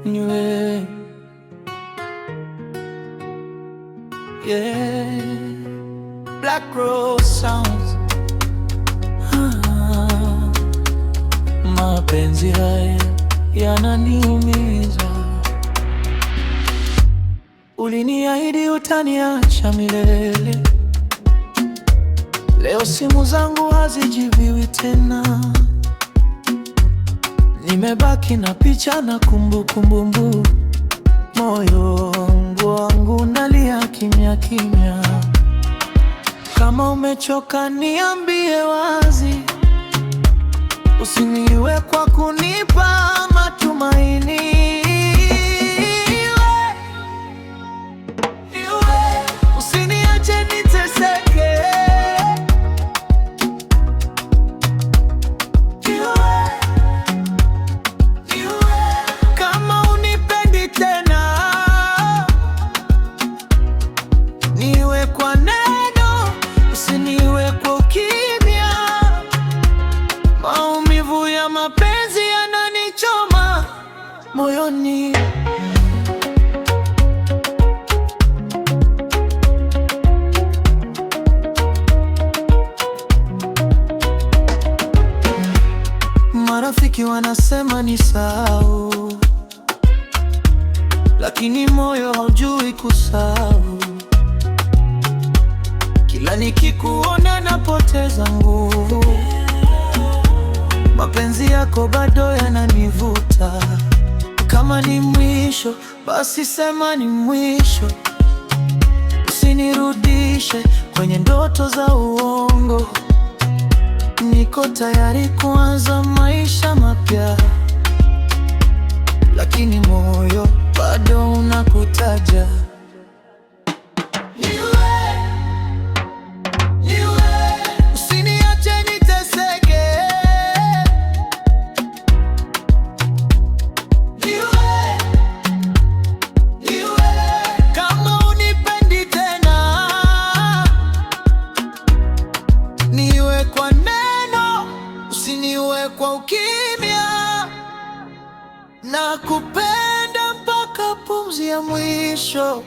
niwe, yeah. Black Rose Sounds. Mapenzi haya yananiumiza. Uliniahidi utaniacha milele, leo simu zangu hazijibiwi tena. Nimebaki na picha na kumbukumbu, moyo wangu unalia kimya kimya. Kama umechoka niambie wazi, usiniue kwa kunipa matumaini. Usiniache niteseke. Kama unipendi tena, niwe kwa neno, usiniwe kwa ukimya. Maumivu ya mapenzi yananichoma moyoni. Marafiki wanasema nisahau, lakini moyo haujui kusahau. Kila nikikuona napoteza nguvu, mapenzi yako bado yananivuta. Kama ni mwisho, basi sema ni mwisho. Usinirudishe kwenye ndoto za uongo. Niko tayari kuanza maisha mapya, lakini moyo bado unakutaja. Usiniache niteseke. Kama unipendi tena, niwe kwa neno, usiniwe kwa ukimya. Nakupenda mpaka pumzi ya mwisho.